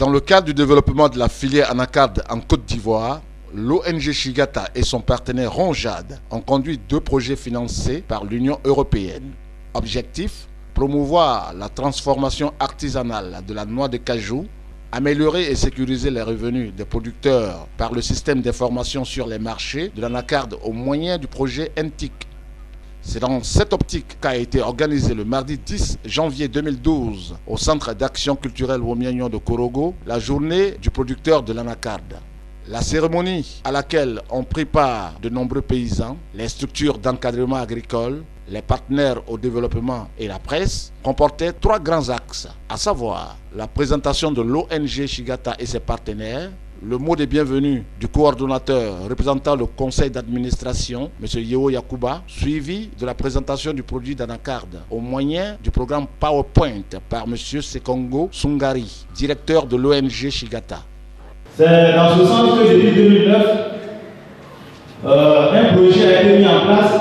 Dans le cadre du développement de la filière anacarde en Côte d'Ivoire, l'ONG Shigata et son partenaire Ronjad ont conduit 2 projets financés par l'Union européenne. Objectif: promouvoir la transformation artisanale de la noix de cajou, améliorer et sécuriser les revenus des producteurs par le système d'information sur les marchés de l'anacarde au moyen du projet NTIC. C'est dans cette optique qu'a été organisé le mardi 10 janvier 2012 au Centre d'action culturelle Womiagnon de Korogo la journée du producteur de l'anacarde. La cérémonie à laquelle ont pris part de nombreux paysans, les structures d'encadrement agricole, les partenaires au développement et la presse comportait 3 grands axes, à savoir la présentation de l'ONG Shigata et ses partenaires, le mot de bienvenue du coordonnateur représentant le conseil d'administration, M. Yeo Yakuba, suivi de la présentation du produit d'anacarde au moyen du programme PowerPoint par M. Sekongo Sungari, directeur de l'ONG Shigata. C'est dans ce sens que depuis 2009, un projet a été mis en place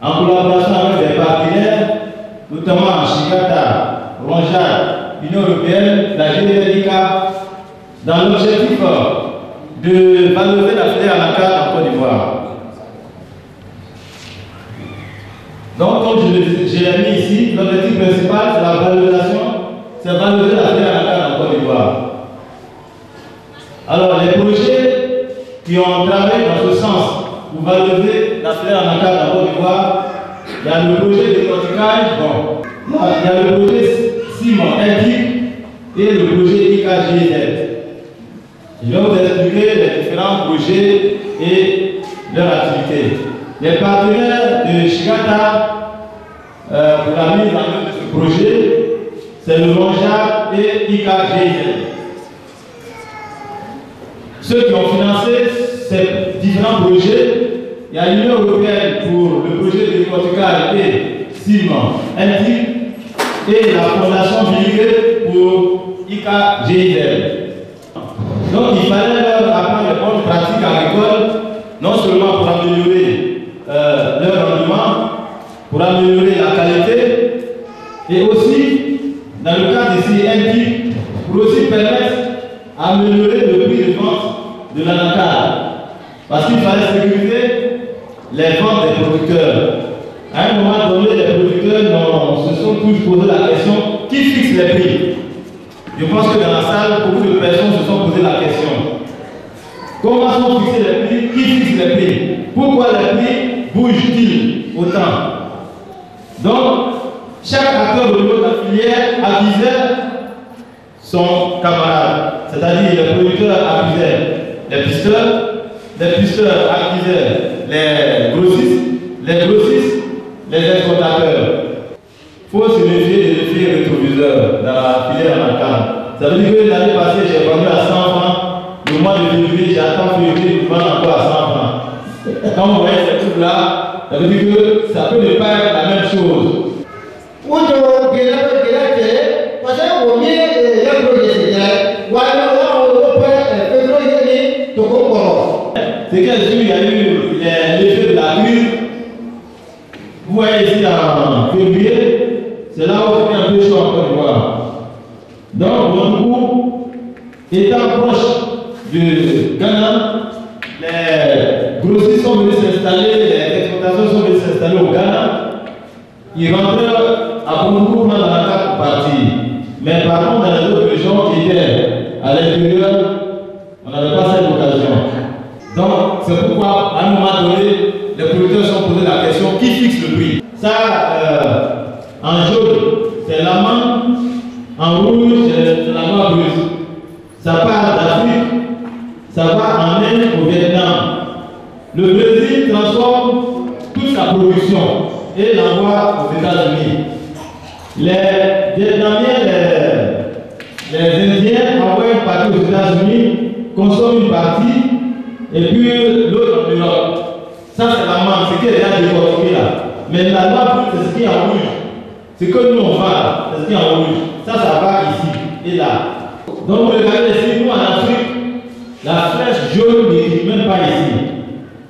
en collaboration avec des partenaires, notamment Shigata, Ronjad, l'Union européenne, la GDLIK, dans l'objectif de valoriser la filière anacarde en Côte d'Ivoire. Donc, comme je l'ai mis ici, l'objectif principal, c'est la valorisation, c'est valoriser la filière anacarde en Côte d'Ivoire. Alors, les projets qui ont travaillé dans ce sens pour valoriser la filière anacarde en Côte d'Ivoire, il y a le projet de corticage, il y a le projet Ciment Indique et le projet IKGZ. Je vais vous expliquer les différents projets et leurs activités. Les partenaires de Shigata pour la mise en œuvre de ce projet, c'est le Ronjad et IKGZ. Ceux qui ont financé ces différents projets, il y a l'Union européenne pour le projet de corticage et Ciment Indique et la Fondation Biligué pour IKGZ. Donc il fallait leur apprendre les bonnes pratiques agricoles, non seulement pour améliorer leur rendement, pour améliorer la qualité, et aussi, dans le cas d'ici NTIC, pour aussi permettre d'améliorer le prix de vente de l'anacarde. Parce qu'il fallait sécuriser les ventes des producteurs. À un moment donné, les producteurs se sont tous posé la question: qui fixe les prix? Je pense que dans la salle, beaucoup de personnes se sont posé la question. Comment sont fixés les prix? Qui fixe les prix? Pourquoi les prix bougent-ils autant? Donc, chaque acteur au niveau de la filière avisait son camarade, c'est-à-dire les producteurs avisaient les pisteurs avisaient les grossistes, les exportateurs. Il faut se méfier des effets rétroviseurs dans la filière anacarde. Ça veut dire que l'année passée, j'ai vendu à 100 francs. Le mois de février, j'attends février pour vendre encore à 100 francs. Quand vous voyez ces trucs-là, ça veut dire que ça peut ne pas être la même chose. C'est qu'il y a eu l'effet de la crise. Vous voyez ici en février, c'est là où c'était un peu chaud en Côte d'Ivoire. Donc, notre groupe étant proche de Ghana, les grossistes sont venus s'installer, les exportations sont venues s'installer au Ghana. Ils rentraient à Bamako dans la carte pour partir. Mais par contre, dans les autres régions qui étaient à l'intérieur, on n'avait pas cette occasion. Donc, c'est pourquoi, à un moment donné, les producteurs se sont posé la question: qui fixe le prix? Ça, en jaune, c'est l'amande, en rouge, c'est la noix brute. Ça part d'Afrique, ça va en Inde, au Vietnam. Le Brésil transforme toute sa production et l'envoie aux États-Unis. Les Vietnamiens, les Indiens envoient une partie aux États-Unis, consomment une partie, et puis l'autre en Europe. Ça, c'est l'amande, c'est qui est déjà décortiqué là. Mais la noix brute, c'est ce qui est en rouge. C'est que nous on vend, c'est ce qui est en rouge. Ça va ici et là. Donc regardez ici, nous en Afrique, la flèche jaune n'existe même pas ici.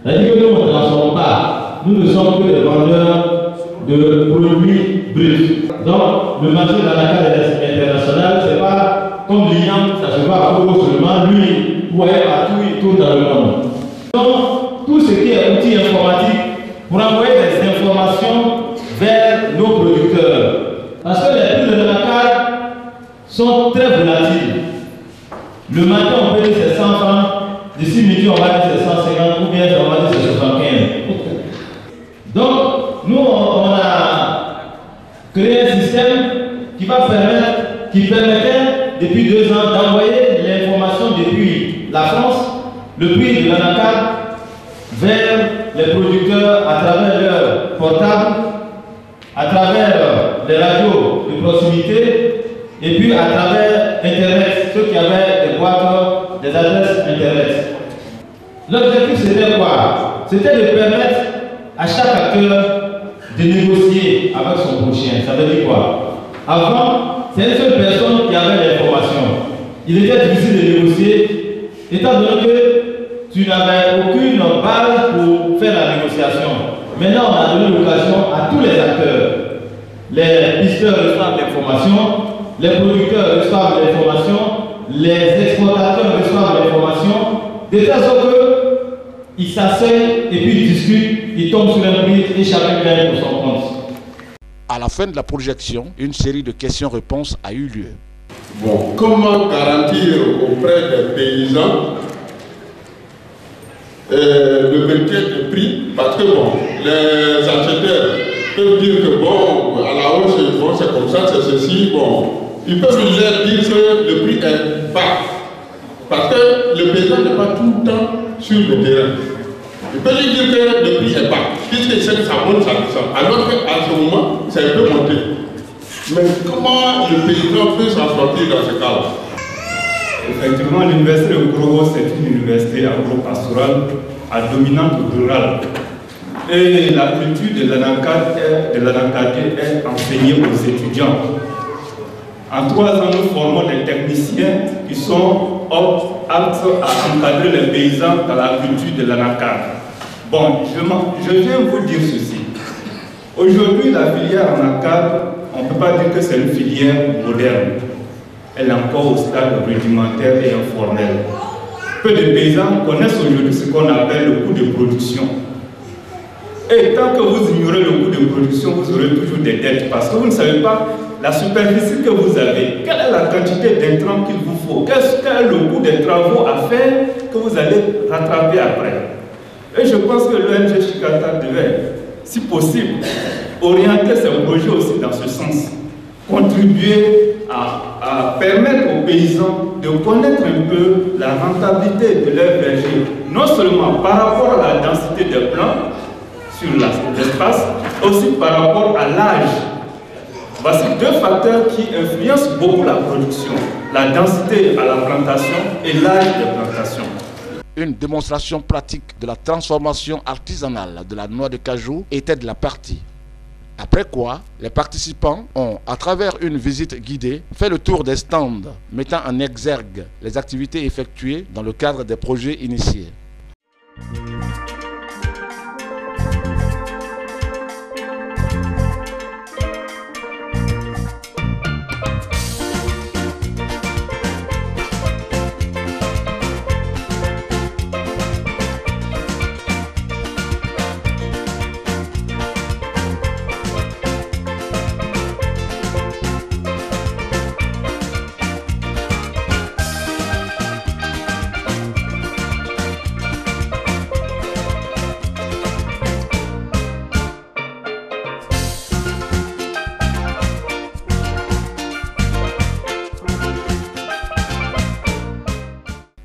C'est-à-dire que nous on ne transforme pas. Nous ne sommes que des vendeurs de produits bruts. Donc le marché de l'anacarde international, c'est pas comme l'igname, ça se partout dans le monde. Donc, tout ce qui est outils informatiques pour envoyer des informations vers nos producteurs. Parce que les prix de l'anacarde sont très volatiles. Le matin, on peut dire c'est 100 francs, d'ici midi, on va dire c'est 150, ou bien on va dire c'est 75. Donc, nous, on a créé un système qui permettait depuis 2 ans d'envoyer l'information depuis la France, le prix de l'anacarde, vers les producteurs à travers leurs portables, à travers les radios de proximité, et puis à travers Internet, ceux qui avaient des boîtes, des adresses Internet. L'objectif c'était quoi? C'était de permettre à chaque acteur de négocier avec son prochain. Ça veut dire quoi? Avant, c'est une seule personne qui avait l'information. Il était difficile de négocier, étant donné que tu n'avais aucune base pour faire la négociation. Maintenant, on a donné l'occasion à tous les acteurs. Les pisteurs reçoivent l'information, les producteurs reçoivent l'information, les exportateurs reçoivent l'information, de telle sorte qu'ils s'asseyent et puis ils discutent, ils tombent sur un prix et chacun gagne pour son compte. À la fin de la projection, une série de questions-réponses a eu lieu. Bon, comment garantir auprès des paysans le maintien du prix? Parce que bon, les acheteurs peuvent dire que bon, à la hausse, bon, c'est comme ça, c'est ceci, bon. Ils peuvent leur dire que le prix est bas. Parce que le paysan n'est pas tout le temps sur le terrain. Il peut lui dire que le prix est bas, puisque ça monte, ça descend. Alors qu'à ce moment, ça peut monter. Mais comment le paysan peut s'en sortir dans ce cas-là? Effectivement, l'université de Gros, c'est une université agro-pastorale à dominante rurale. Et la culture de l'anacarde est enseignée aux étudiants. En 3 ans, nous formons des techniciens qui sont aptes à encadrer les paysans dans la culture de l'anacarde. Bon, je viens vous dire ceci. Aujourd'hui, la filière anacarde, on ne peut pas dire que c'est une filière moderne. Elle est encore au stade rudimentaire et informel. Peu de paysans connaissent aujourd'hui ce qu'on appelle le coût de production. Et tant que vous ignorez le coût de production, vous aurez toujours des dettes parce que vous ne savez pas la superficie que vous avez, quelle est la quantité d'intrants qu'il vous faut, quel est le coût des travaux à faire que vous allez rattraper après. Et je pense que l'ONG Chikata devait, si possible, orienter ses projets aussi dans ce sens, contribuer à permettre aux paysans de connaître un peu la rentabilité de leur verger, non seulement par rapport à la densité des plants sur l'espace, aussi par rapport à l'âge. Voici 2 facteurs qui influencent beaucoup la production, la densité à la plantation et l'âge de plantation. Une démonstration pratique de la transformation artisanale de la noix de cajou était de la partie. Après quoi, les participants ont, à travers une visite guidée, fait le tour des stands, mettant en exergue les activités effectuées dans le cadre des projets initiés.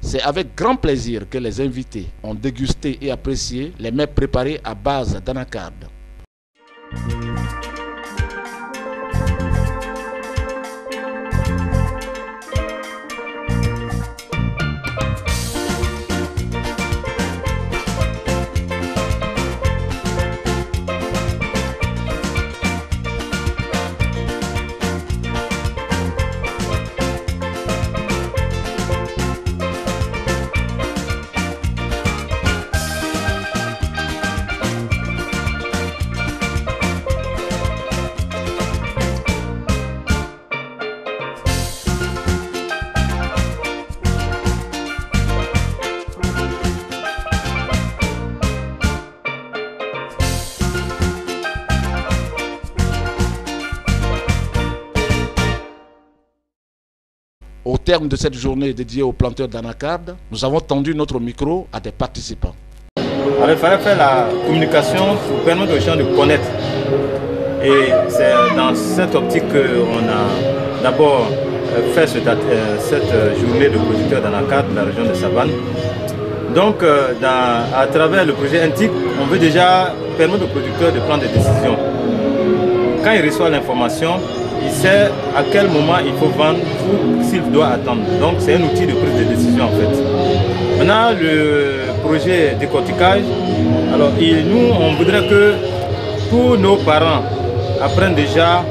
C'est avec grand plaisir que les invités ont dégusté et apprécié les mets préparés à base d'anacarde. Au terme de cette journée dédiée aux planteurs d'anacarde, nous avons tendu notre micro à des participants. Alors, il fallait faire la communication pour permettre aux gens de connaître. Et c'est dans cette optique qu'on a d'abord fait cette journée de producteurs d'anacarde de la région de Savane. Donc, à travers le projet NTIC, on veut déjà permettre aux producteurs de prendre des décisions. Quand il reçoit l'information, il sait à quel moment il faut vendre ou s'il doit attendre. Donc, c'est un outil de prise de décision en fait. Maintenant, le projet décortiquage, alors nous, on voudrait que tous nos parents apprennent déjà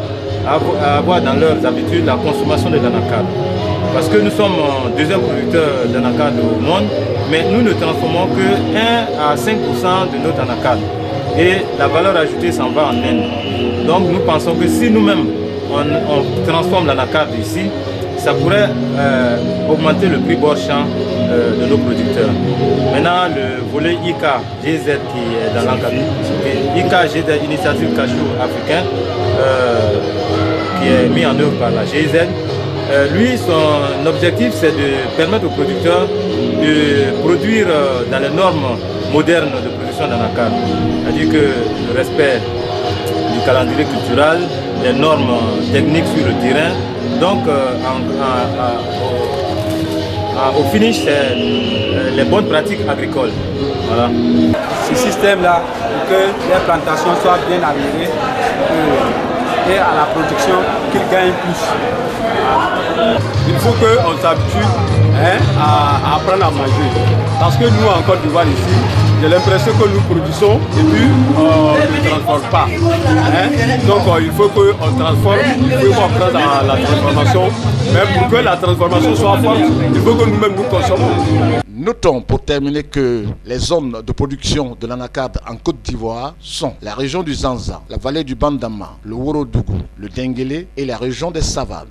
à avoir dans leurs habitudes la consommation de l'anacarde. Parce que nous sommes deuxième producteur d'anacarde au monde, mais nous ne transformons que 1 à 5% de notre anacarde. Et la valeur ajoutée s'en va en Inde. Donc nous pensons que si nous-mêmes on transforme l'anacarde ici, ça pourrait augmenter le prix bord champ de nos producteurs. Maintenant, le volet IK-GZ qui est dans l'encadrement, IK-GZ, Initiative Cachou africain, qui est mis en œuvre par la GIZ, lui, son objectif, c'est de permettre aux producteurs de produire dans les normes modernes de production d'anacarde. C'est-à-dire que le respect du calendrier culturel, les normes techniques sur le terrain. Donc, au finish, c'est les bonnes pratiques agricoles. Voilà. Ce système-là, pour que les plantations soient bien améliorées et à la production, qu'ils gagnent plus. Il faut qu'on s'habitue à apprendre à manger. Parce que nous, en Côte d'Ivoire, ici, j'ai l'impression que nous produisons et puis on ne transforme pas. Donc il faut qu'on transforme, il faut qu'on prenne la transformation. Mais pour que la transformation soit forte, il faut que nous-mêmes nous consommons. Notons pour terminer que les zones de production de l'anacarde en Côte d'Ivoire sont la région du Zanza, la vallée du Bandama, le Worodougou, le Denguélé et la région des Savanes.